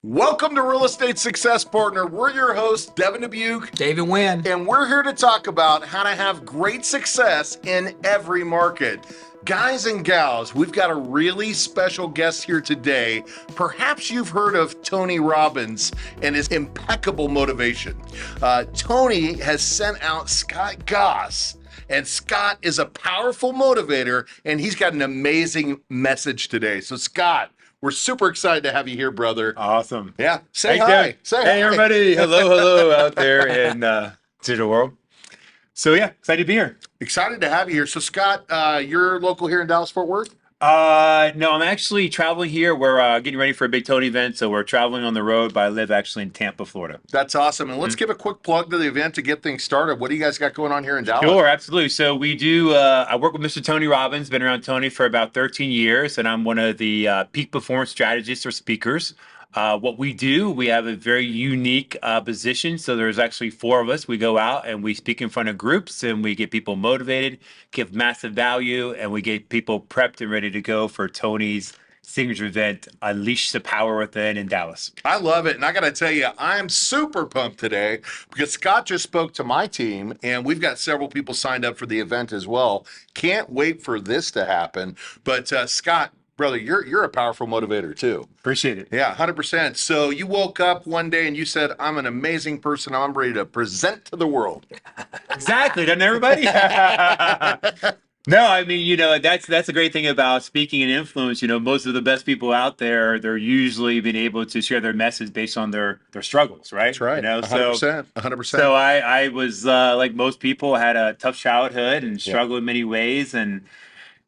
Welcome to Real Estate Success Partner. We're your hosts, Devin Dubuc, David Nguyen. and we're here to talk about how to have great success in every market. Guys and gals, we've got a really special guest here today. Perhaps you've heard of Tony Robbins and his impeccable motivation. Tony has sent out Scott Goss. And Scott is a powerful motivator, and he's got an amazing message today. So, Scott, we're super excited to have you here, brother. Awesome. Yeah. Say Thanks, hi. Devin. Say Hey, hi. everybody. Hello out there in digital world. So, yeah, excited to be here. Excited to have you here. So, Scott, you're local here in Dallas, Fort Worth? No, I'm actually traveling here. We're getting ready for a big Tony event, so we're traveling on the road, but I live actually in Tampa, Florida. That's awesome. And let's give a quick plug to the event to get things started. What do you guys got going on here in Dallas? Sure, absolutely. So we do, I work with Mr. Tony Robbins, been around Tony for about 13 years, and I'm one of the peak performance strategists or speakers. What we do, we have a very unique position. So there's actually four of us. We go out and we speak in front of groups and we get people motivated, give massive value, and we get people prepped and ready to go for Tony's signature event, Unleash the Power Within in Dallas. I love it. And I got to tell you, I'm super pumped today because Scott just spoke to my team and we've got several people signed up for the event as well. Can't wait for this to happen. But Scott, brother, you're a powerful motivator too. Appreciate it. Yeah, 100%. So you woke up one day and you said, I'm an amazing person. I'm ready to present to the world. Exactly. Doesn't everybody? No, I mean, that's a great thing about speaking and influence. Most of the best people out there, they're usually been able to share their message based on their struggles, right? That's right. 100%. 100%. So I was like most people, had a tough childhood and struggled in many ways, and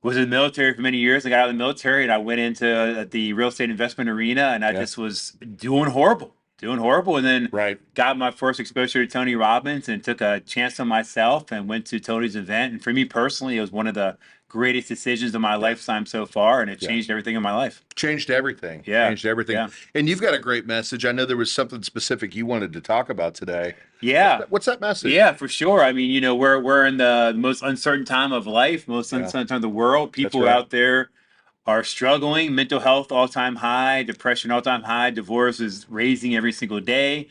was in the military for many years. I got out of the military and I went into the real estate investment arena, and I just was doing horrible. And then got my first exposure to Tony Robbins and took a chance on myself and went to Tony's event. And for me personally, it was one of the greatest decisions of my lifetime so far, and it changed everything in my life. Changed everything. Yeah. Changed everything. Yeah. And you've got a great message. I know there was something specific you wanted to talk about today. Yeah. What's that message? Yeah, for sure. I mean, we're in the most uncertain time of life, most uncertain time of the world. People out there are struggling, mental health all-time high, depression all-time high, divorce is raising every single day.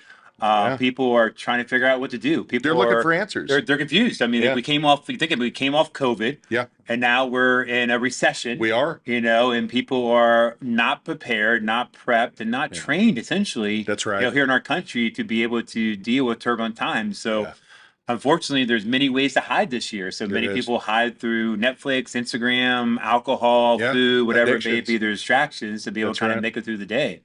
People are trying to figure out what to do. They're looking for answers. They're confused. I mean, we came off COVID. Yeah. And now we're in a recession. We are. And people are not prepared, not prepped, and not trained, essentially. That's right. Here in our country to be able to deal with turbulent times. So unfortunately, there's many ways to hide this year. So many people hide through Netflix, Instagram, alcohol, food, whatever it may be, their distractions to be able to kind of make it through the day.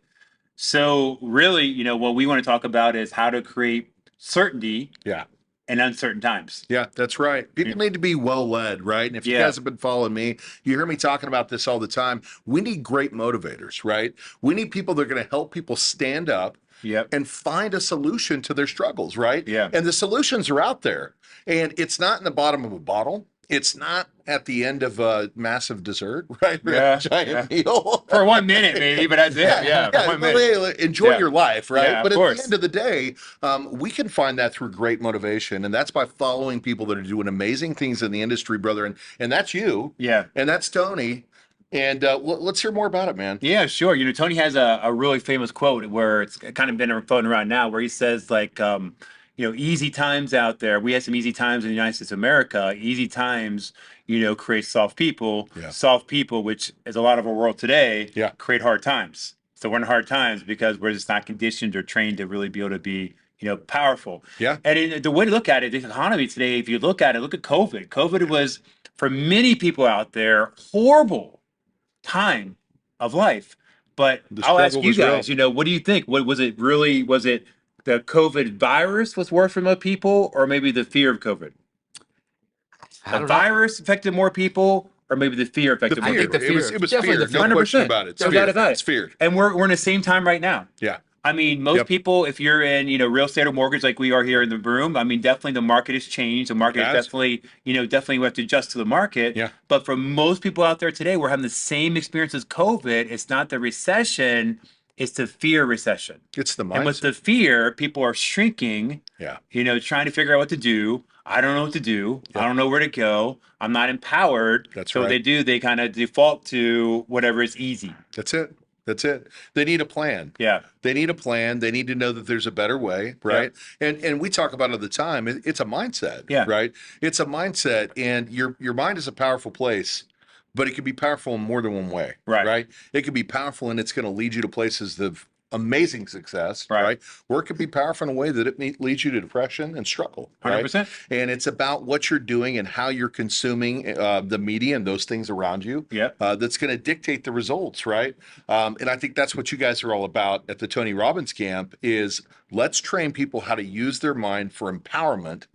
So really, what we want to talk about is how to create certainty in uncertain times. Yeah, that's right. People need to be well led, right? And if you guys have been following me, you hear me talking about this all the time. We need great motivators, right? We need people that are going to help people stand up and find a solution to their struggles, right? Yeah. And the solutions are out there. And it's not in the bottom of a bottle. It's not at the end of a massive dessert, right? Yeah. Giant meal. For 1 minute, maybe, but that's it. Yeah. For 1 minute. Enjoy your life, right? Yeah, but of at course. the end of the day, we can find that through great motivation. And that's by following people that are doing amazing things in the industry, brother. And that's you. Yeah. And that's Tony. And let's hear more about it, man. Yeah, sure. Tony has a really famous quote where it's kind of been floating around now, where he says, like, easy times out there. We had some easy times in the United States of America. Easy times, create soft people. Yeah. Soft people, which is a lot of our world today, Yeah. create hard times. So we're in hard times because we're just not conditioned or trained to really be able to be, powerful. Yeah. And the way to look at it, the economy today, if you look at it, look at COVID. COVID was, for many people out there, horrible time of life. But I'll ask you guys, what do you think? Was it the COVID virus was worse for most people, or maybe the fear of COVID? The virus affected more people, or maybe the fear affected more people? The fear. It was Definitely fear. the fear. No question about it. It's No fear. doubt about it. It's fear. And we're in the same time right now. Yeah. I mean, most people, if you're in, real estate or mortgage like we are here in the room, I mean, definitely the market has changed. The market is definitely we have to adjust to the market. Yeah. But for most people out there today, we're having the same experience as COVID. It's not the recession, it's the fear recession. It's the mindset. And with the fear, people are shrinking, trying to figure out what to do. I don't know what to do. I don't know where to go. I'm not empowered. That's so right. what they do, they kind of default to whatever is easy. That's it. That's it. They need a plan. Yeah. They need a plan. They need to know that there's a better way, right? And we talk about it all the time. It's a mindset, right? It's a mindset, and your mind is a powerful place, but it can be powerful in more than one way, right? It can be powerful, and it's going to lead you to places of amazing success, right? Or it could be powerful in a way that it leads you to depression and struggle, right? 100%. And it's about what you're doing and how you're consuming the media and those things around you. That's going to dictate the results, right? And I think that's what you guys are all about at the Tony Robbins camp is let's train people how to use their mind for empowerment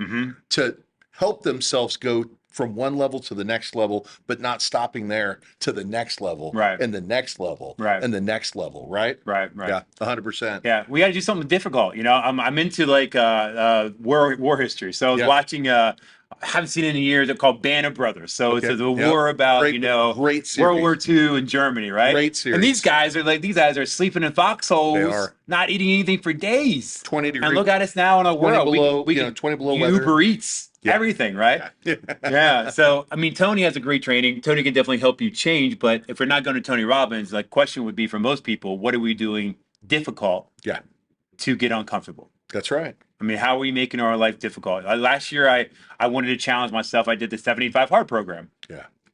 to help themselves go from one level to the next level, but not stopping there to the next level, and the next level, and the next level, right? Yeah, 100%. Yeah, we got to do something difficult. You know, I'm into like war history, so I was watching. I haven't seen it in years. It's called Band of Brothers. So it's a war about World War II in Germany, right? Great series. And these guys are sleeping in foxholes, not eating anything for days. 20 degrees. And look at us now in our world. We 20 below weather. Uber Eats. Everything, right? Yeah. So, I mean, Tony has a great training. Tony can definitely help you change. But if we're not going to Tony Robbins, like, question would be for most people, what are we doing difficult to get uncomfortable? That's right. I mean, how are we making our life difficult? Last year, I wanted to challenge myself. I did the 75 hard program.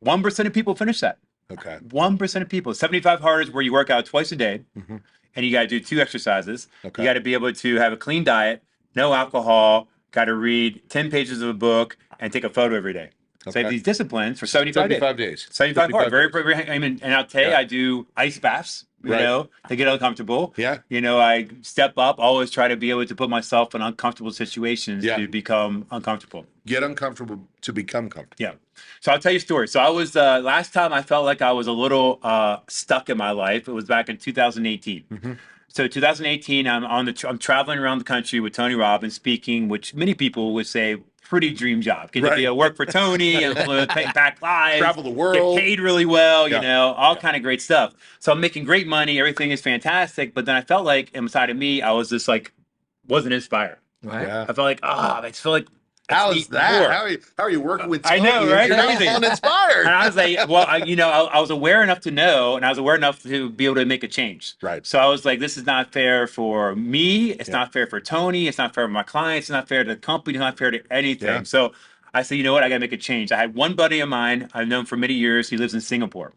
1% of people finish that. 1% of people. 75 hard is where you work out twice a day, and you got to do 2 exercises. You got to be able to have a clean diet, no alcohol, got to read 10 pages of a book, and take a photo every day. So I have these disciplines for 75 days. 75 hard. Very, I mean, and I'll tell you, I do ice baths, you know, to get uncomfortable. You know, I step up, always try to be able to put myself in uncomfortable situations to become uncomfortable. Get uncomfortable to become comfortable. Yeah. So I'll tell you a story. So I was, last time I felt like I was a little stuck in my life, it was back in 2018. So 2018, I'm traveling around the country with Tony Robbins speaking, which many people would say pretty dream job. Get to be work for Tony and back live, travel the world, get paid really well, you know, all kind of great stuff. So I'm making great money, everything is fantastic, but then I felt like inside of me, I was just like, wasn't inspired. I felt like, I just feel like. How is that? How are you working with Tony? I know, right? You're not uninspired. And I was like, well, I was aware enough to know, and I was aware enough to be able to make a change. So I was like, this is not fair for me. It's not fair for Tony. It's not fair for my clients. It's not fair to the company. It's not fair to anything. So I said, you know what? I got to make a change. I had one buddy of mine I've known for many years. He lives in Singapore.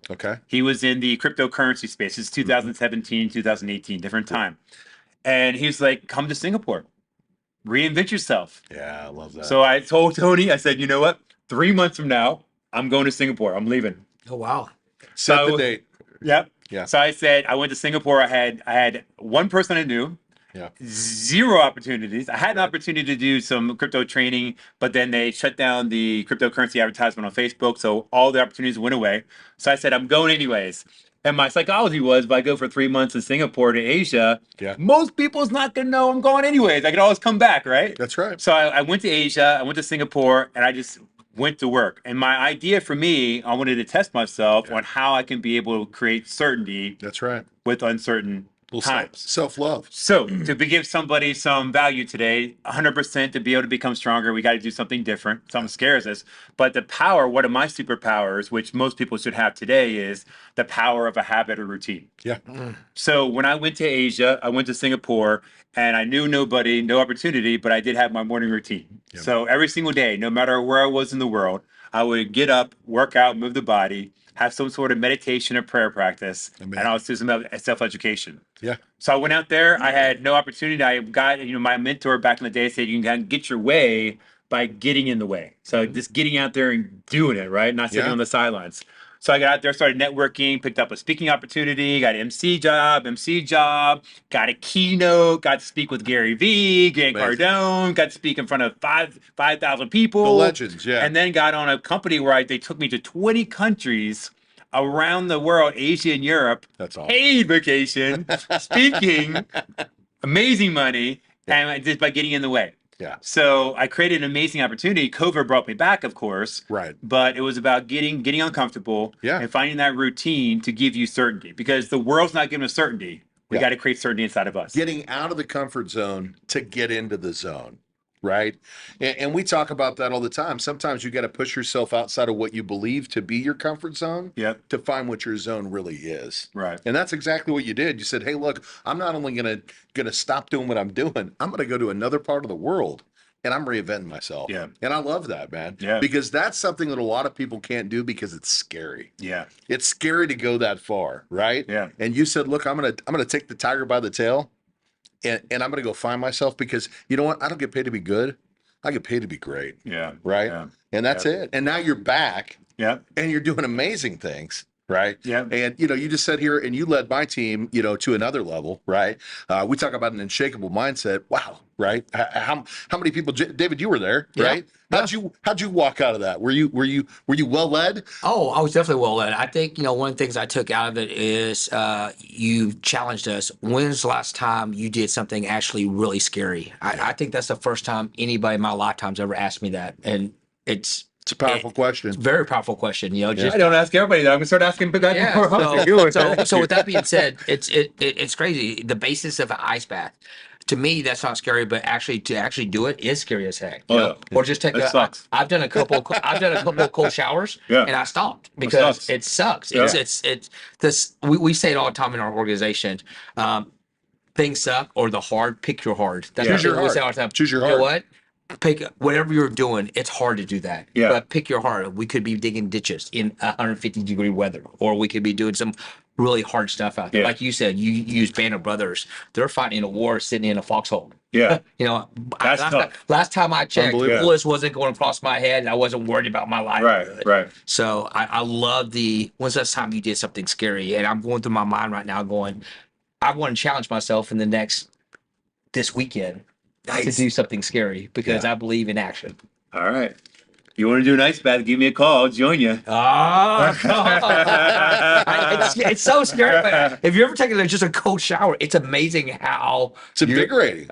He was in the cryptocurrency space. It's 2017, 2018, different time. And he's like, come to Singapore. Reinvent yourself. Yeah, I love that. So I told Tony, I said, you know what? 3 months from now, I'm going to Singapore. I'm leaving. Oh, wow. Set the date. Yep. Yeah. So I said, I went to Singapore. I had one person I knew. Zero opportunities. I had an opportunity to do some crypto training, but then they shut down the cryptocurrency advertisement on Facebook. So all the opportunities went away. So I said, I'm going anyways. And my psychology was, if I go for 3 months in Singapore to Asia, most people's not going to know I'm going anyways. I could always come back, right? That's right. So I went to Asia, I went to Singapore, and I just went to work. And my idea for me, I wanted to test myself on how I can be able to create certainty. That's right. With uncertain times. Self-love. So to give somebody some value today, 100% to be able to become stronger, we got to do something different. Something scares us. But the power, one of my superpowers, which most people should have today, is the power of a habit or routine. So when I went to Asia, I went to Singapore, and I knew nobody, no opportunity, but I did have my morning routine. So every single day, no matter where I was in the world, I would get up, work out, move the body, have some sort of meditation or prayer practice, and I was do some self-education. So I went out there. I had no opportunity. I got, my mentor back in the day said you can get your way by getting in the way. So just getting out there and doing it, right? Not sitting on the sidelines. So I got out there, started networking, picked up a speaking opportunity, got an MC job, got a keynote, got to speak with Gary Vee, Grant Cardone, got to speak in front of 5,000 people. The legends, And then got on a company where they took me to 20 countries around the world, Asia and Europe. That's awesome. Paid vacation, speaking, amazing money, and just by getting in the way. So I created an amazing opportunity. COVID brought me back, of course. But it was about getting uncomfortable and finding that routine to give you certainty. Because the world's not giving us certainty. We got to create certainty inside of us. Getting out of the comfort zone to get into the zone. right? And we talk about that all the time. Sometimes you got to push yourself outside of what you believe to be your comfort zone to find what your zone really is. Right. And that's exactly what you did. You said, hey, look, I'm not only gonna stop doing what I'm doing, I'm gonna go to another part of the world and I'm reinventing myself. Yeah. And I love that, man. Yeah. Because that's something that a lot of people can't do because it's scary. Yeah. It's scary to go that far, right? Yeah. And you said, look, I'm gonna take the tiger by the tail and I'm gonna go find myself because you know what? I don't get paid to be good. I get paid to be great. Yeah. Right. Yeah. And that's it. And now you're back. Yeah. And you're doing amazing things. Right. Yeah. And, you just sat here and you led my team, to another level. Right. We talk about an unshakable mindset. Wow. Right. How many people, David, you were there, right? How'd you walk out of that? Were you well led? Oh, I was definitely well led. I think, one of the things I took out of it is you challenged us. When's the last time you did something actually really scary? I think that's the first time anybody in my lifetime's ever asked me that. And it's a powerful question. It's a very powerful question. I don't ask everybody that. I'm gonna start asking guys more. So with that being said, it's crazy. The basis of an ice bath, to me, that's not scary, but to actually do it is scary as heck. Or just take sucks. I've done a couple of cold showers and I stopped because it sucks. It's this we say it all the time in our organization. Things suck or the hard, pick your hard. That's what we say all the time. Choose your hard. You know what? Pick whatever you're doing. It's hard to do that. Yeah. But pick your heart. We could be digging ditches in 150-degree weather, or we could be doing some really hard stuff out there. Yeah. Like you said, you use Band of Brothers. They're fighting a war sitting in a foxhole. Yeah. That's last time I checked, bullets wasn't going across my head, and I wasn't worried about my life. Right. So I love when's the last time you did something scary? And I'm going through my mind right now, going, I want to challenge myself in this weekend. To do something scary because I believe in action. All right. You want to do an ice bath? Give me a call. I'll join you. It's so scary. But if you're ever taking just a cold shower, it's amazing how it's invigorating.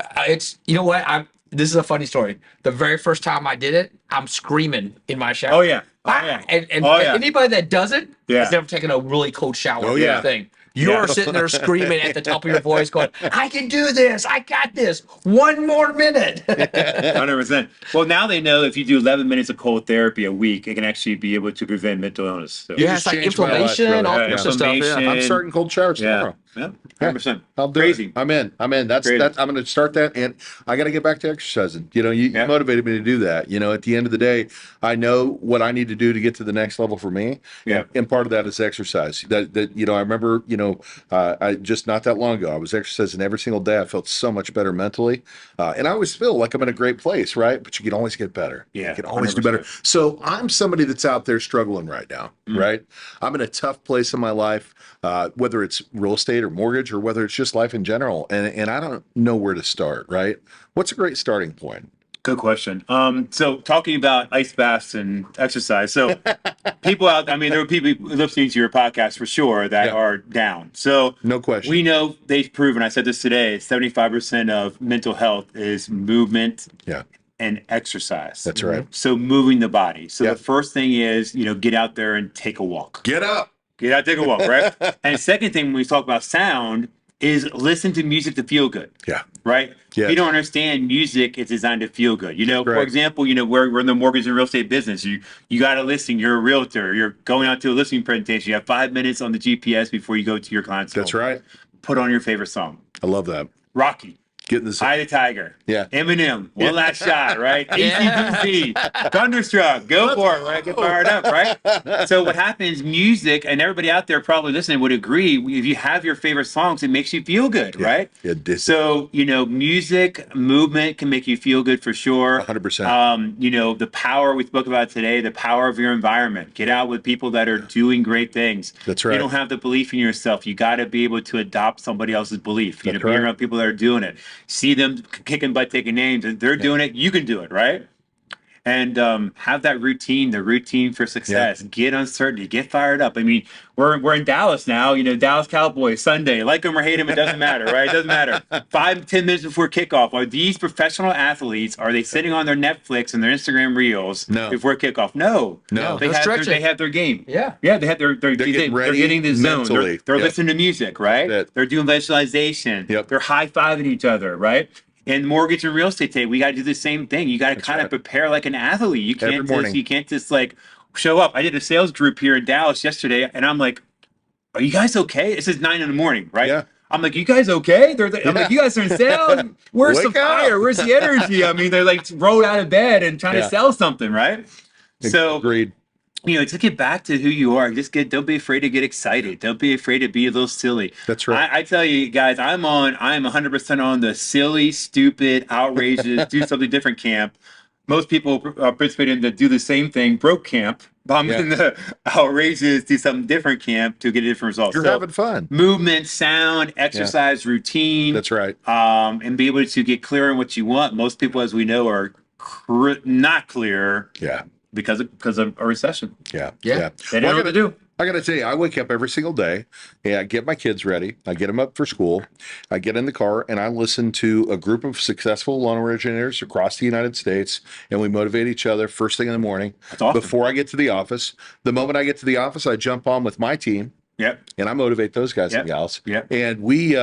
You know what? This is a funny story. The very first time I did it, I'm screaming in my shower. Oh yeah. And anybody that doesn't has never taken a really cold shower. Oh yeah. Thing. You're sitting there screaming at the top of your voice going, I can do this. I got this. One more minute. 100%. Well, now they know if you do 11 minutes of cold therapy a week, it can actually be able to prevent mental illness. So. Yeah, it's like inflammation, all sorts of stuff. Yeah. I'm starting cold showers tomorrow. Yeah, 100%. I'll do Crazy. It. I'm in. That's I'm going to start that, and I got to get back to exercising. You motivated me to do that. At the end of the day, I know what I need to do to get to the next level for me. Yeah. And part of that is exercise. I remember, I just not that long ago, I was exercising every single day. I felt so much better mentally, and I always feel like I'm in a great place, right? But you can always get better. Yeah, you can always 100%. do better. So I'm somebody that's out there struggling right now, right? I'm in a tough place in my life, whether it's real estate or mortgage or whether it's just life in general, and I don't know where to start, right? What's a great starting point? Good question. So talking about ice baths and exercise. So there are people listening to your podcast for sure that are down. So no question. We know they've proven, I said this today, 75% of mental health is movement and exercise. That's right. So moving the body. So the first thing is, get out there and take a walk. Get up. Get out, take a walk, right? And second thing, when we talk about sound, is listen to music to feel good. Yeah. Right? Yes. If you don't understand music, it's designed to feel good. For example, we're in the mortgage and real estate business. You got a listing, you're a realtor, you're going out to a listing presentation, you have 5 minutes on the GPS before you go to your client's home. That's right. Put on your favorite song. I love that. Rocky. Getting this. Eye of the Tiger. Yeah. Eminem. One Last Shot, right? AC/DC. Thunderstruck. Go for it, right? Get fired up, right? So what happens, music, and everybody out there probably listening would agree, if you have your favorite songs, it makes you feel good, right? Yeah. So, music, movement can make you feel good for sure. 100%. The power we spoke about today, the power of your environment. Get out with people that are doing great things. That's right. You don't have the belief in yourself. You got to be able to adopt somebody else's belief. Be around people that are doing it. See them kicking butt, taking names, and they're doing it. You can do it, right? And have that routine, the routine for success. Get uncertainty, get fired up. I mean, we're in Dallas now. Dallas Cowboys Sunday. Like them or hate them, it doesn't matter, right? It doesn't matter. 5-10 minutes before kickoff, are these professional athletes? Are they sitting on their Netflix and their Instagram reels before kickoff? No. They have their game. Yeah. They have they're getting ready. They're getting the zone. Mentally. They're listening to music, right? They're doing visualization. Yep. They're high-fiving each other, right? In mortgage and real estate today, we got to do the same thing. You got to kind of prepare like an athlete. You Every morning. you can't just like show up. I did a sales group here in Dallas yesterday, and I'm like, "Are you guys okay?" It says 9 a.m, right? Yeah. I'm like, "You guys okay?" I'm like, "You guys are in sales. Where's the Wake up. fire? Where's the energy?" I mean, they're like rolled out of bed and trying to sell something, right? So Agreed. to get back to who you are, don't be afraid to get excited. Don't be afraid to be a little silly. That's right. I tell you guys, I am 100% on the silly, stupid, outrageous, do something different camp. Most people participate in the do the same thing, broke camp. But I'm in the outrageous, do something different camp to get different results. You're having fun. Movement, sound, exercise, routine. That's right. And be able to get clear on what you want. Most people, as we know, are not clear. Yeah. Because of a recession. Yeah. Yeah. They don't know what to do. I got to tell you, I wake up every single day and I get my kids ready. I get them up for school. I get in the car and I listen to a group of successful loan originators across the United States, and we motivate each other first thing in the morning. That's awesome. Before I get to the office. The moment I get to the office, I jump on with my team. Yep. And I motivate those guys and gals. Yep. And we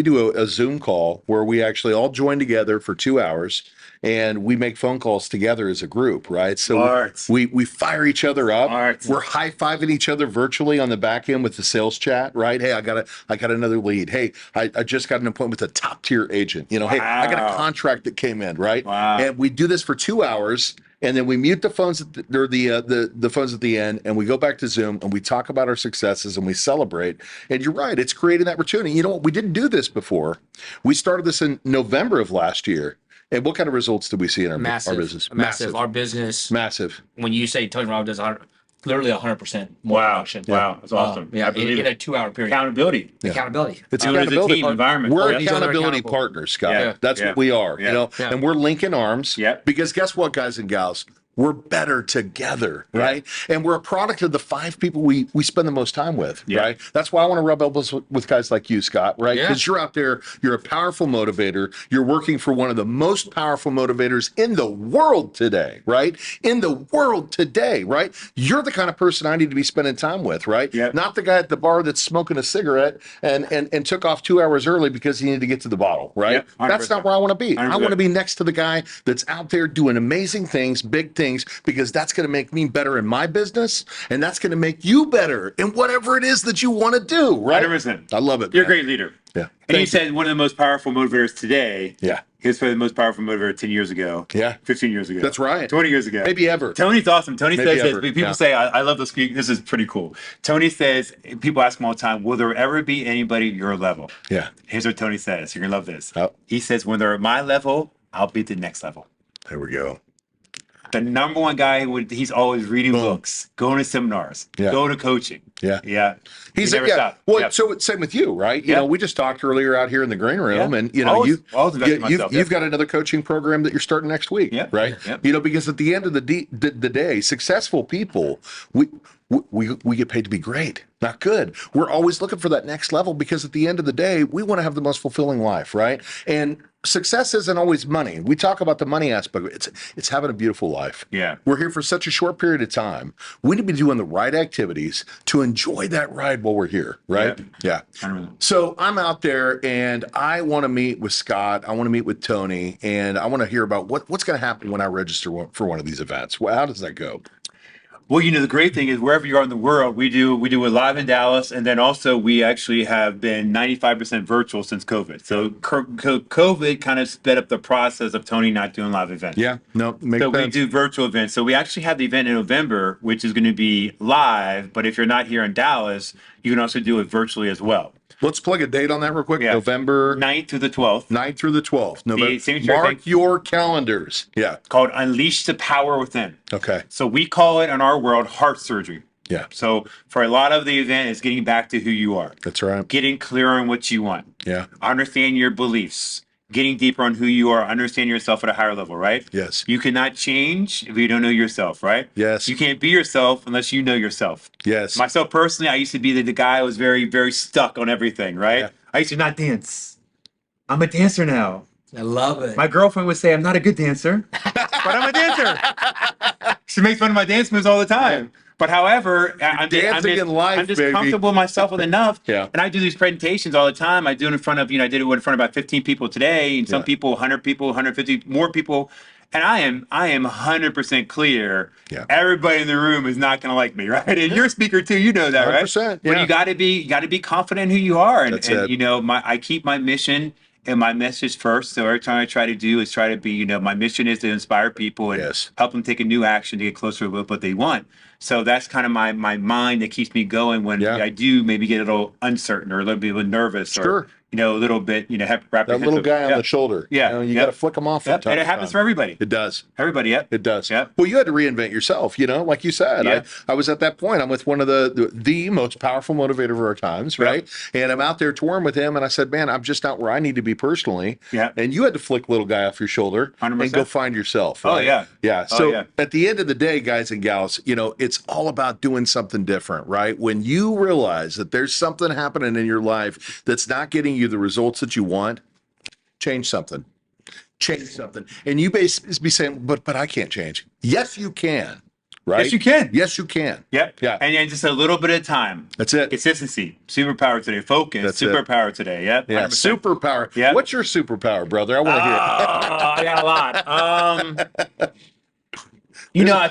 do a Zoom call where we actually all join together for 2 hours and we make phone calls together as a group, right? So we fire each other up. We're high-fiving each other virtually on the back end with the sales chat, right? Hey, I got another lead. Hey, I just got an appointment with a top-tier agent. Hey, I got a contract that came in, right? Wow. And we do this for 2 hours. And then we mute the phones or the phones at the end, and we go back to Zoom and we talk about our successes and we celebrate. And you're right, it's creating that opportunity. You know what? We didn't do this before. We started this in November of last year. And what kind of results did we see in our business? Massive. Our business. Massive. When you say Tony Robbins does literally 100% more production. Wow. That's awesome. Yeah. In a 2 hour period. Accountability. Accountability. It's It's a team environment. We're Each other accountability accountable. partners, Scott. Yeah. That's what we are, Yeah. and we're linking arms. Yep. Because guess what, guys and gals? We're better together, right? And we're a product of the 5 people we spend the most time with, right? That's why I want to rub elbows with guys like you, Scott, right? Because you're out there, you're a powerful motivator. You're working for one of the most powerful motivators in the world today, right? In the world today, right? You're the kind of person I need to be spending time with, right? Yep. Not the guy at the bar that's smoking a cigarette and took off 2 hours early because he needed to get to the bottle, right? Yep, 100%. That's not where I want to be. 100%. I want to be next to the guy that's out there doing amazing things, big things, because that's going to make me better in my business, and that's going to make you better in whatever it is that you want to do, right? 100%. I love it. You're a man. great leader. Yeah. And you said one of the most powerful motivators today. Yeah. He was probably the most powerful motivator 10 years ago. Yeah. 15 years ago. That's right. 20 years ago. Maybe ever. Tony's awesome. Tony Maybe says ever. this. People Yeah. say, I love this. This is pretty cool. Tony says, people ask him all the time, will there ever be anybody at your level? Yeah. Here's what Tony says. You're going to love this. Oh. He says, when they're at my level, I'll be at the next level. There we go. The number one guy he's always reading Boom. books, going to seminars, Yeah. going to coaching. Yeah. Yeah. He's He never yeah. stopped. Well, Yep. so it's same with you, right? You Yeah. know, we just talked earlier out here in the green room, Yeah. and you know, Always investing in myself, you've got another coaching program that you're starting next week, Yep. right? Yep. You know, because at the end of the day, successful people, we get paid to be great, not good. We're always looking for that next level because at the end of the day, we want to have the most fulfilling life, right? And success isn't always money. We talk about the money aspect. It's having a beautiful life. Yeah. We're here for such a short period of time. We need to be doing the right activities to enjoy that ride while we're here, right? Yeah. 100%. So I'm out there and I want to meet with Scott. I want to meet with Tony, and I want to hear about what's going to happen when I register for one of these events. Well, how does that go? Well, the great thing is wherever you are in the world, we do it live in Dallas, and then also we actually have been 95% virtual since COVID. So COVID kind of sped up the process of Tony not doing live events. Yeah, no, makes So we sense. do virtual events. So we actually have the event in November, which is going to be live. But if you're not here in Dallas, you can also do it virtually as well. Let's plug a date on that real quick. Yeah. November 9th through the 12th. 9th through the 12th. November. signature Mark thing. your calendars. Yeah. Called Unleash the Power Within. Okay. So we call it in our world heart surgery. Yeah. So for a lot of the event is getting back to who you are, That's right. getting clear on what you want, Yeah. understand your beliefs, getting deeper on who you are, understand yourself at a higher level, right? Yes. You cannot change if you don't know yourself, right? Yes. You can't be yourself unless you know yourself. Yes. Myself personally, I used to be the guy who was very, very stuck on everything, right? Yeah. I used to not dance. I'm a dancer now. I love it. My girlfriend would say I'm not a good dancer, but I'm a dancer. She makes fun of my dance moves all the time. But however, Dancing in life, I'm just baby. comfortable with myself enough. Yeah. And I do these presentations all the time. I do it in front of, I did it in front of about 15 people today, and some Yeah. people, 100 people, 150 more people. And I am 100% clear. Yeah. Everybody in the room is not going to like me, right? And you're a speaker too, you know that, right? 100%, But yeah. you got to be confident in who you are. And, That's it. I keep my mission and my message first. So every time I try to do is try to be, my mission is to inspire people and Yes. help them take a new action to get closer with what they want. So that's kind of my mind that keeps me going when I do maybe get a little uncertain or a little bit nervous Sure. or, a little bit, have That little guy on the shoulder. Yeah. You got to flick him off from time And it to happens time. for everybody. It does. Everybody, It does. Yep. Well, you had to reinvent yourself, like you said. Yeah. I was at that point. I'm with one of the most powerful motivator of our times, right? And I'm out there touring with him, and I said, man, I'm just not where I need to be personally. Yeah. And you had to flick little guy off your shoulder 100%. and go find yourself. Oh, Right? yeah. Yeah. Oh, So yeah. at the end of the day, guys and gals, it's all about doing something different, right? When you realize that there's something happening in your life that's not getting you the results that you want, change something. And you be saying, but I can't change. Yes, you can. Right? Yes, you can. Yes, you can. Yep. Yeah. And just a little bit of time. That's it. Consistency. Superpower today. Focus. That's it. Superpower today. Yep. Yeah. 100%. Superpower. Yeah. What's your superpower, brother? I want to hear it. I got a lot.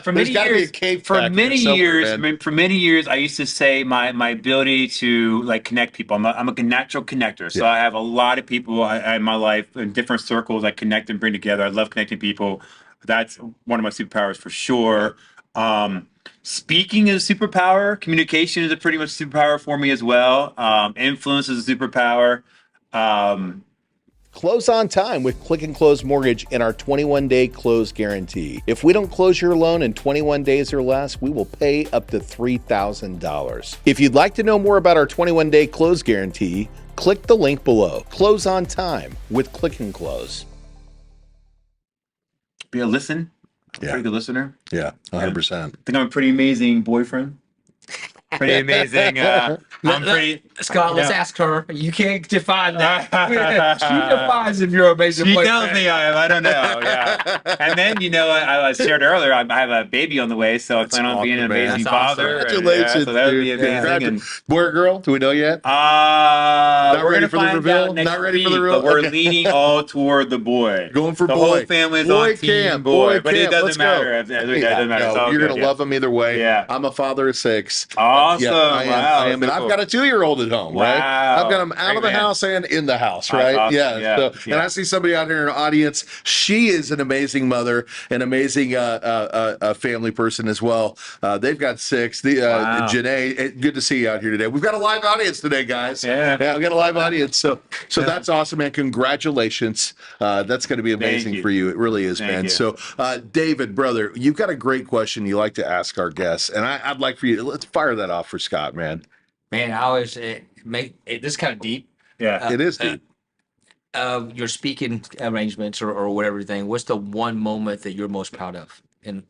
For There's many gotta be a years, cave for factor many somewhere, years, man. for many years, I used to say my ability to connect people. I'm a natural connector, so Yeah. I have a lot of people in my life in different circles I connect and bring together. I love connecting people. That's one of my superpowers for sure. Speaking is a superpower. Communication is a pretty much superpower for me as well. Influence is a superpower. Close on time with Click and Close Mortgage in our 21-day close guarantee. If we don't close your loan in 21 days or less, we will pay up to $3,000. If you'd like to know more about our 21-day close guarantee, click the link below. Close on time with Click and Close. Be a listen. Yeah. Pretty good listener. Yeah, 100%. I think I'm a pretty amazing boyfriend. Pretty amazing. I'm pretty. Scott, let's ask her. You can't define that. She defines if you're a amazing She boyfriend. tells me I am. I don't know. Yeah. And then, I shared earlier, I have a baby on the way, so I plan on being an awesome, man. amazing That's awesome. father. and, Congratulations, so that would be dude. amazing. And, Boy or girl? Do we know yet? we're ready gonna for the find reveal? out next Not ready for week, the reveal? but we're Okay. leaning all toward the boy. Going for the boy. whole family's Boy on team camp, boy, boy but it camp. Let's doesn't go. matter. It doesn't matter. It's No, all you're good, going to love them either way. Yeah. I'm a father of 6. Awesome. Yeah, I am. Wow, I am. And that's I've cool. got a 2-year-old at home, right? Wow. I've got them out Great of the man. house and in the house, That's right? awesome. Yeah. Yeah. So, and Yeah. I see somebody out here in the audience. She is an amazing mother, an amazing family person as well. They've got 6. Wow. Janae, good to see you out here today. We've got a live audience today, guys. Yeah. We've got a live audience. So that's awesome, man. Congratulations. That's going to be amazing you. for you. It really is, Thank man. you. So, David, brother, you've got a great question you like to ask our guests, and I'd like for you to let's fire that off for Scott, man. Man, I always make it, this is kind of deep. Yeah. It is deep. Your speaking arrangements or whatever thing. What's the one moment that you're most proud of? And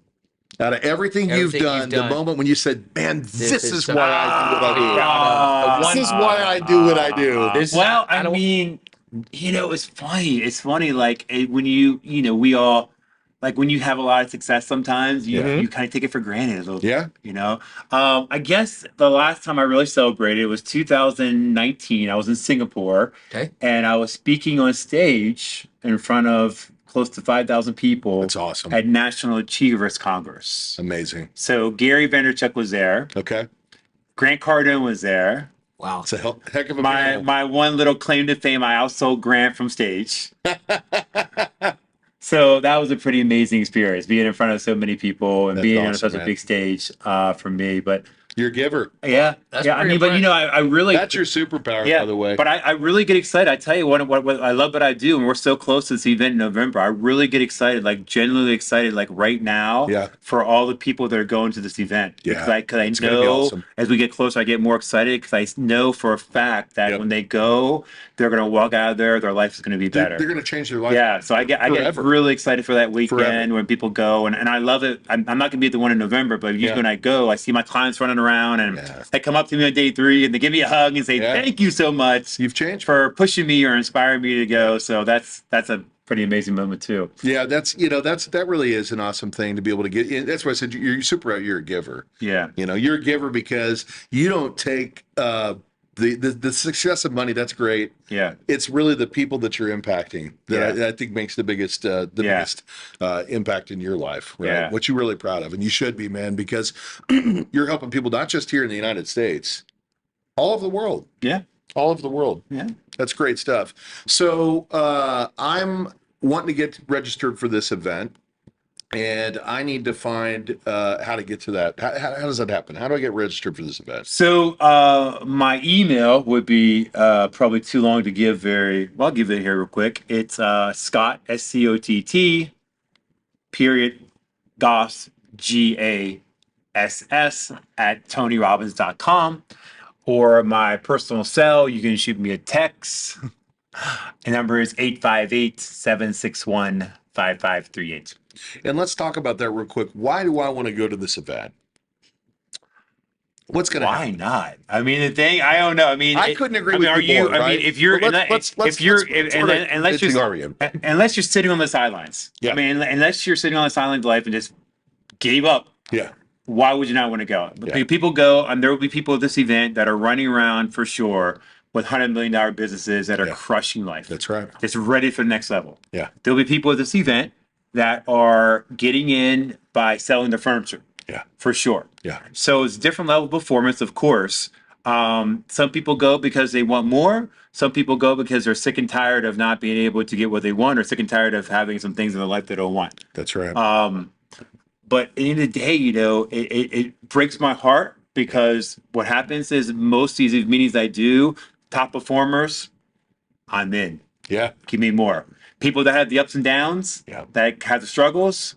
Out of everything you've done, the moment when you said, "Man, this is why I do what I do. This is why I do what I do." Well, I mean, it's funny. It's funny, when we all, when you have a lot of success, sometimes you kind of take it for granted a little bit. Yeah. I guess the last time I really celebrated was 2019. I was in Singapore, and I was speaking on stage in front of close to 5,000 people. That's awesome. At National Achievers Congress. Amazing. So Gary Vaynerchuk was there. Okay. Grant Cardone was there. wow. It's a heck of a My panel. my one little claim to fame, I outsold Grant from stage. So that was a pretty amazing experience, being in front of so many people and That's being on awesome, such a man. big stage for me. But You're a giver. yeah, That's yeah. I pretty mean, but I really That's your superpower, yeah, by the way. But I really get excited. I tell you what I love what I do, and we're so close to this event in November. I really get excited, genuinely excited, right now, Yeah. for all the people that are going to this event. Yeah. Because I It's gonna be know awesome. as we get closer, I get more excited because I know for a fact that Yep. when they go, they're going to walk out of there, their life is going to be better. They're going to change their life. Yeah, so I get Forever. really excited for that weekend Forever. when people go, and I love it. I'm not going to be at the one in November, but usually Yeah. when I go, I see my clients running around, and Yeah. they come up to me on day 3 and they give me a hug and say, Yeah. "Thank you so much You've changed. for pushing me or inspiring me to go." So that's a pretty amazing moment too. Yeah, that really is an awesome thing to be able to get. That's why I said you're super. You're a giver. Yeah. You're a giver because you don't take the success of money. That's great. Yeah. It's really the people that you're impacting that I think makes the biggest biggest impact in your life. Right. Yeah. What you're really proud of, and you should be, man, because you're helping people not just here in the United States, all over the world. Yeah. All over the world. Yeah. That's great stuff. So I'm wanting to get registered for this event, and I need to find how to get to that. How does that happen? How do I get registered for this event? So my email would be probably too long to give I'll give it here real quick. It's Scott, SCOTT, period, Goss, GASS at TonyRobbins.com. Or my personal cell, you can shoot me a text. The number is 858-761-5538. And let's talk about that real quick. Why do I want to go to this event? What's going to happen? Why not? I mean, the thing, I don't know. I mean, I couldn't agree with are you you? more, I right? mean, if you're, Well, let's unless you're sitting on the sidelines. Yeah. I mean, unless you're sitting on the sidelines of life and just gave up. Yeah. Why would you not want to go? Yeah. People go, and there will be people at this event that are running around for sure with $100 million businesses that are crushing life. That's right. It's ready for the next level. Yeah. There'll be people at this event that are getting in by selling their furniture. Yeah. For sure. Yeah. So it's a different level of performance, of course. Some people go because they want more. Some people go because they're sick and tired of not being able to get what they want, or sick and tired of having some things in their life they don't want. That's right. But at the end of the day, it breaks my heart, because what happens is most of these meetings I do, top performers, I'm in. Yeah. Give me more. People that have the ups and downs, Yeah. that have the struggles,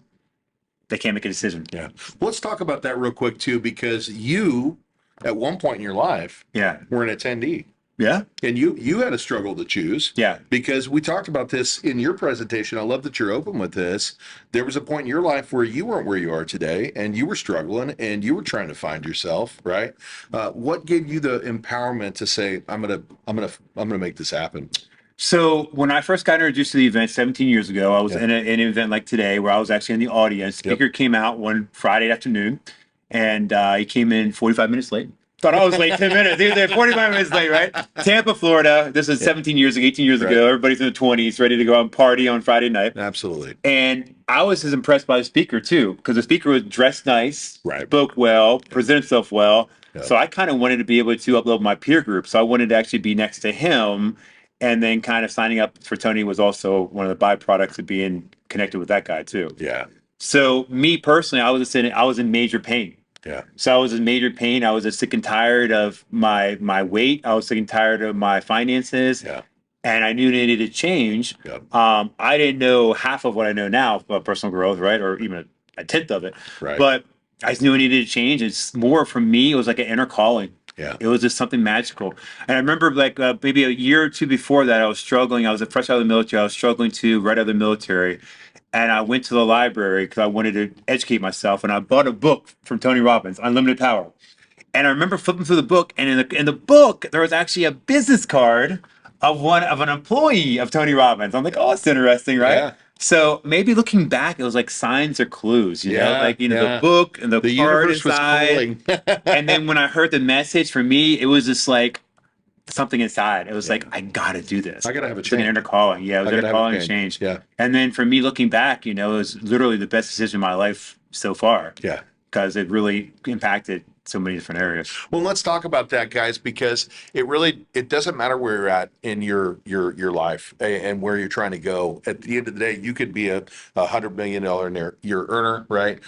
they can't make a decision. Yeah. Let's talk about that real quick too, because you, at one point in your life, Yeah. were an attendee. Yeah. And you had a struggle to choose. Yeah. Because we talked about this in your presentation. I love that you're open with this. There was a point in your life where you weren't where you are today, and you were struggling, and you were trying to find yourself, right? What gave you the empowerment to say, I'm gonna make this happen? So when I first got introduced to the event 17 years ago, I was in an event like today where I was actually in the audience. Speaker came out one Friday afternoon, and he came in 45 minutes late. Thought I was late 10 minutes. He was there 45 minutes late, right? Tampa, Florida. This is 17 years ago, 18 years ago. Everybody's in their 20s, ready to go out and party on Friday night. Absolutely. And I was as impressed by the speaker, too, because the speaker was dressed nice, spoke well, presented himself well. So I kind of wanted to be able to upload my peer group. So I wanted to actually be next to him. And then kind of signing up for Tony was also one of the byproducts of being connected with that guy, too. Yeah. So me personally, I was in major pain. Yeah. So I was in major pain. I was just sick and tired of my weight. I was sick and tired of my finances. Yeah. And I knew it needed to change. Yep. I didn't know half of what I know now about personal growth, right? Or even a tenth of it. Right. But I just knew it needed to change. It's more for me. It was like an inner calling. Yeah. It was just something magical. And I remember like maybe a year or two before that, I was struggling. I was fresh out of the military. I was struggling to right out of the military. And I went to the library because I wanted to educate myself. And I bought a book from Tony Robbins, Unlimited Power. And I remember flipping through the book. And in the book, there was actually a business card of an employee of Tony Robbins. I'm like, oh, that's interesting, right? Yeah. So maybe looking back, it was like signs or clues, you know, like, the book and the card universe inside. was calling. And then when I heard the message, for me, it was just like something inside. It was like, I got to do this. I got to have a It's like change. an inner calling. Yeah, it was I an gotta inner have a calling change. Yeah. And then for me looking back, it was literally the best decision of my life so far. Yeah. Because it really impacted so many different areas. Well, let's talk about that, guys, because it doesn't matter where you're at in your life and where you're trying to go. At the end of the day, you could be a $100 million year earner, right?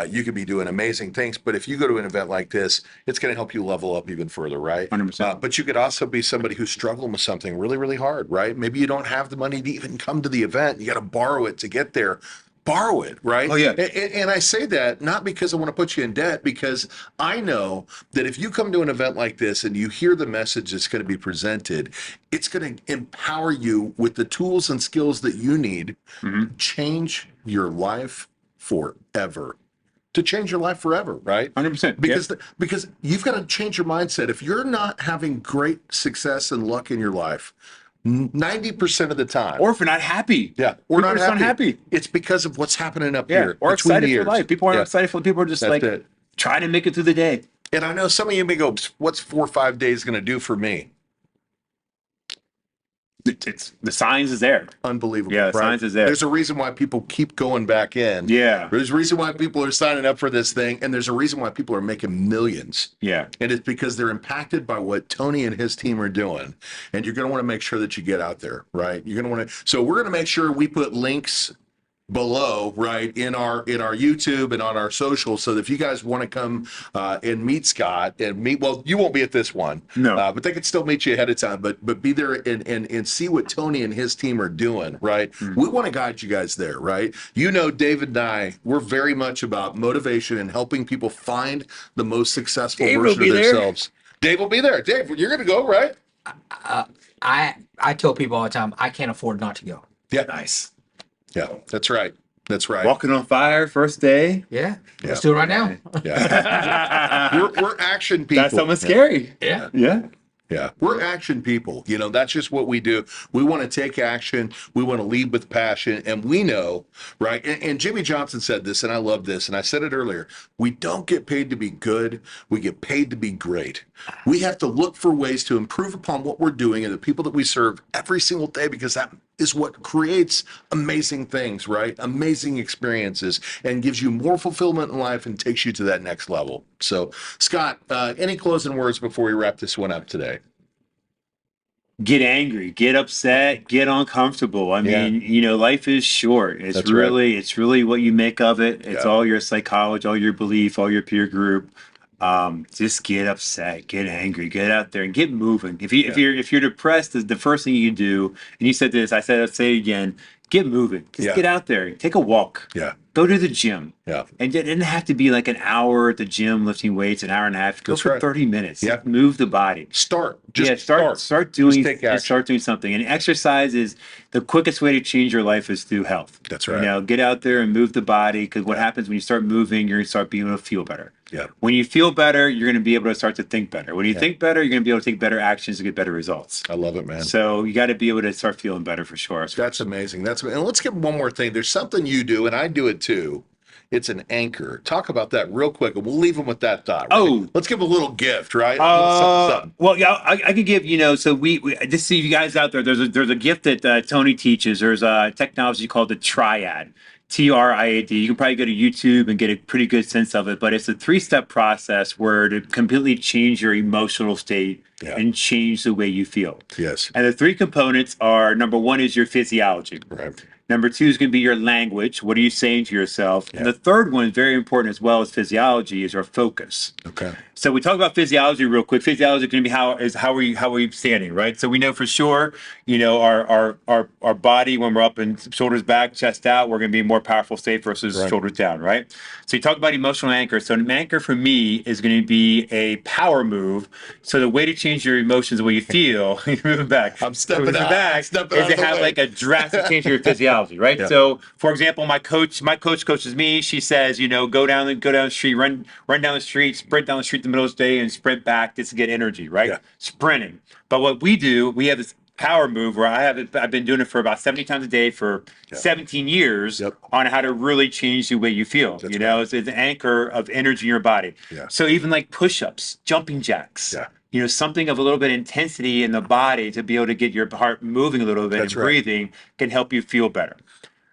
You could be doing amazing things, but if you go to an event like this, it's going to help you level up even further, right? 100%. But you could also be somebody who's struggling with something really, really hard, right? Maybe you don't have the money to even come to the event. You got to borrow it to get there. Borrow it, right? Oh, yeah. And I say that not because I want to put you in debt, because I know that if you come to an event like this and you hear the message that's going to be presented, it's going to empower you with the tools and skills that you need to change your life forever. To change your life forever, right? 100%. Because you've got to change your mindset. If you're not having great success and luck in your life, 90% of the time. Or if you're not happy. Yeah, we're People not are just happy. It's because of what's happening up Yeah. here. Or between excited the for ears. life. People aren't Yeah. excited for people are just That's like it. trying to make it through the day. And I know some of you may go, what's 4 or 5 days going to do for me? It's the science is there. Unbelievable. Yeah, the right? science is there. There's a reason why people keep going back in. Yeah. There's a reason why people are signing up for this thing. And there's a reason why people are making millions. Yeah. And it's because they're impacted by what Tony and his team are doing. And you're going to want to make sure that you get out there, right? You're going to want to. So we're going to make sure we put links below, right, in our YouTube and on our socials, so that if you guys want to come and meet Scott and meet, well, you won't be at this one, No. but they can still meet you ahead of time, but be there and see what Tony and his team are doing, right? We want to guide you guys there, right? You know, David and I, we're very much about motivation and helping people find the most successful Dave will version be of there. themselves. Dave will be there. Dave, you're going to go, right? I tell people all the time, I can't afford not to go. Yeah. Nice. Yeah, that's right. That's right. Walking on fire first day. Yeah. Yeah. Let's do it right now. Yeah. we're action people. That's something scary. Yeah. Yeah. Yeah, we're action people. You know, that's just what we do. We want to take action. We want to lead with passion. And we know, right? And Jimmy Johnson said this, and I love this. And I said it earlier. We don't get paid to be good. We get paid to be great. We have to look for ways to improve upon what we're doing and the people that we serve every single day, because that is what creates amazing things, right? Amazing experiences, and gives you more fulfillment in life and takes you to that next level. So, Scott, any closing words before we wrap this one up today? Get angry, get upset, get uncomfortable. I mean, you know, life is short. It's That's right. it's really what you make of it. It's Yeah. all your psychology, all your belief, all your peer group. Just get upset, get angry, get out there and get moving. If you're depressed, the first thing you do, and you said this, I'll say it again, get moving. Just Yeah. get out there, take a walk. Yeah. Go to the gym. Yeah. And it didn't have to be like an hour at the gym lifting weights, an hour and a half. Go That's for right. 30 minutes. Yeah. Move the body. Start. Just start doing Just take action. start doing something. And exercise is the quickest way to change your life is through health. That's right. You know, get out there and move the body, because what happens when you start moving, you're gonna start being able to feel better. Yeah. When you feel better, you're gonna be able to start to think better. When you think better, you're gonna be able to take better actions to get better results. I love it, man. So you got to be able to start feeling better for sure. That's amazing. And let's get one more thing. There's something you do, and I do it too. It's an anchor. Talk about that real quick, and we'll leave them with that thought. Right? Oh. Let's give a little gift, right? Something. Well, yeah, I could give, you know, so we just see you guys out there. There's a gift that Tony teaches. There's a technology called the Triad, TRIAD. You can probably go to YouTube and get a pretty good sense of it, but it's a 3-step process where to completely change your emotional state and change the way you feel. Yes. And the 3 components are, number 1 is your physiology. Right. Number 2 is going to be your language. What are you saying to yourself? And the third one is very important as well as physiology, is our focus. Okay. So we talk about physiology real quick. Physiology is going to be how are we standing, right? So we know for sure, you know, our body, when we're up and shoulders back, chest out, we're going to be in a more powerful state versus shoulders down, right? So you talk about emotional anchor. So an anchor for me is going to be a power move. So the way to change your emotions, the way you feel, you're moving back. I'm stepping moving out. back I'm stepping is out to of the have way. like a drastic change to your physiology, right? Yeah. So for example, my coach coaches me. She says, you know, go down the street, run down the street, sprint down the street in the middle of the day, and sprint back just to get energy, right? Yeah. Sprinting. But what we do, we have this power move where I've been doing it for about 70 times a day for 17 years on how to really change the way you feel. That's you know, it's an anchor of energy in your body. Yeah. So even like push-ups, jumping jacks. Yeah. You know, something of a little bit of intensity in the body to be able to get your heart moving a little bit That's and right. breathing can help you feel better.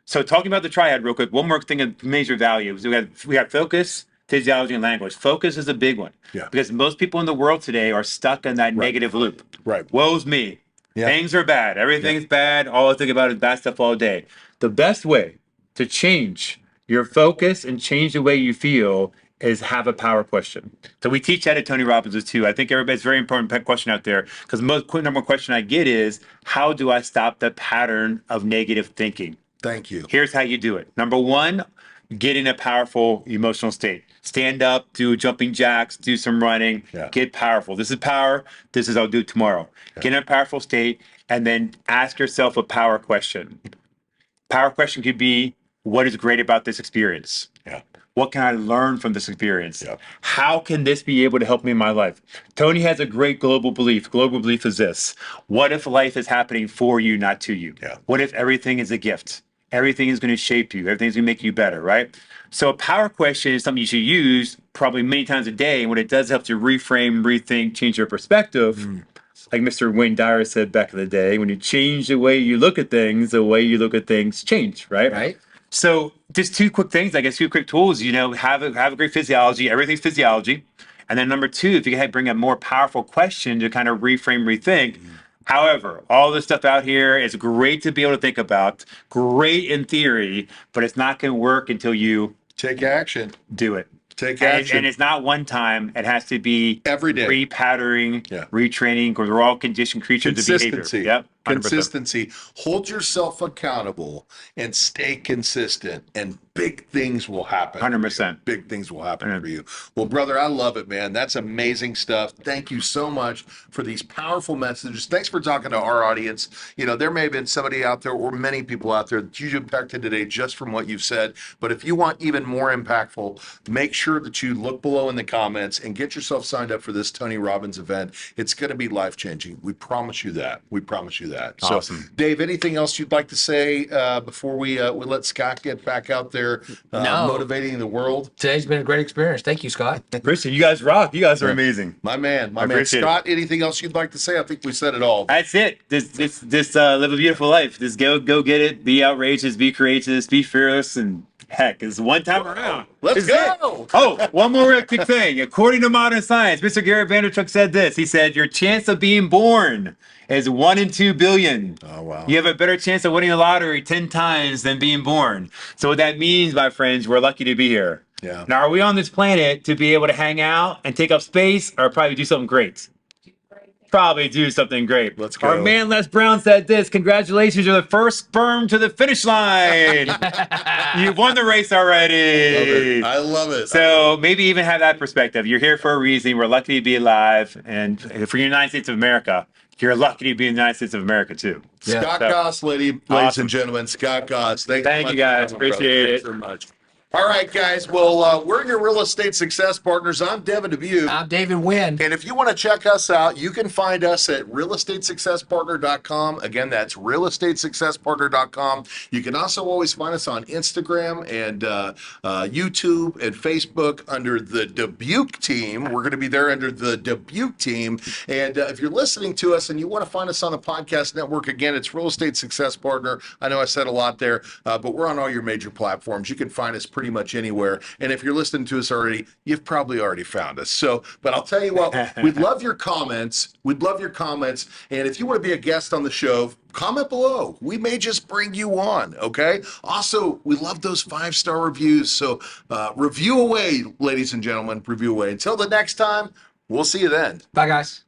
So talking about the triad real quick, one more thing of major value is we have focus, physiology, and language. Focus is a big one. Yeah. Because most people in the world today are stuck in that negative loop. Right. Woe's me. Yeah. Things are bad. Everything's bad. All I think about is bad stuff all day. The best way to change your focus and change the way you feel is have a power question. So we teach that at Tony Robbins too. I think everybody's very important question out there, because the most number one question I get is, how do I stop the pattern of negative thinking? Thank you. Here's how you do it. Number 1, get in a powerful emotional state. Stand up, do jumping jacks, do some running, get powerful. This is power. This is I'll do it tomorrow. Get in a powerful state, and then ask yourself a power question. Power question could be, what is great about this experience? Yeah. What can I learn from this experience? Yep. How can this be able to help me in my life? Tony has a great global belief. Global belief is this: what if life is happening for you, not to you? Yeah. What if everything is a gift? Everything is going to shape you. Everything's going to make you better, right? So a power question is something you should use probably many times a day. And what it does helps you reframe, rethink, change your perspective. Like Mr. Wayne Dyer said back in the day, when you change the way you look at things, the way you look at things change, right? Right. So just two quick things, I guess, two quick tools, have a great physiology. Everything's physiology. And then number two, if you can bring a more powerful question to kind of reframe, rethink. However, all this stuff out here is great to be able to think about, great in theory, but it's not going to work until you Take action. do it. Take And, action. and it's not one time. It has to be Every day. repatterning, Yeah. retraining, because we're all conditioned creatures to behavior. Consistency. Yep. 100%. Consistency. Hold yourself accountable and stay consistent, and big things will happen. 100%. Big things will happen for you. Well, brother, I love it, man. That's amazing stuff. Thank you so much for these powerful messages. Thanks for talking to our audience. There may have been somebody out there or many people out there that you impacted today just from what you've said. But if you want even more impactful, make sure that you look below in the comments and get yourself signed up for this Tony Robbins event. It's going to be life-changing. We promise you that. We promise you that. Awesome. So, Dave, anything else you'd like to say before we let Scott get back out there No. motivating the world? Today's been a great experience. Thank you, Scott. Appreciate it. You guys rock. You guys are amazing. My man. appreciate it. Scott, anything else you'd like to say? I think we said it all. That's it. Just live a beautiful life. Just go get it. Be outrageous. Be courageous. Be fearless. And heck, it's one time around. Let's It's go. it. Oh, one more real quick thing. According to modern science, Mr. Garrett Vanderchuk said this. He said, "Your chance of being born is 1 in 2 billion. Oh, wow. You have a better chance of winning the lottery 10 times than being born." So what that means, my friends, we're lucky to be here. Yeah. Now, are we on this planet to be able to hang out and take up space, or probably do something great? Probably do something great. Let's go. Our man Les Brown said this: "Congratulations, you're the first sperm to the finish line. You've won the race already." I love it. So maybe even have that perspective. You're here for a reason. We're lucky to be alive. And for the United States of America, you're lucky to be in the United States of America too. Scott So- Goss, ladies Awesome. and gentlemen, Scott Goss. Thank much you, guys. for coming, brother. Appreciate Thanks it. so much. All right, guys. Well, we're your real estate success partners. I'm Devin Dubuc. I'm David Nguyen. And if you want to check us out, you can find us at realestatesuccesspartner.com. Again, that's realestatesuccesspartner.com. You can also always find us on Instagram and YouTube and Facebook under the Dubuc team. We're going to be there under the Dubuc team. And if you're listening to us and you want to find us on the podcast network, again, it's Real Estate Success Partner. I know I said a lot there, but we're on all your major platforms. You can find us pretty much anywhere. And if you're listening to us already, you've probably already found us. So, but I'll tell you what, we'd love your comments. We'd love your comments. And if you want to be a guest on the show, comment below. We may just bring you on, okay? Also, we love those 5-star reviews. So review away, ladies and gentlemen, review away. Until the next time, we'll see you then. Bye, guys.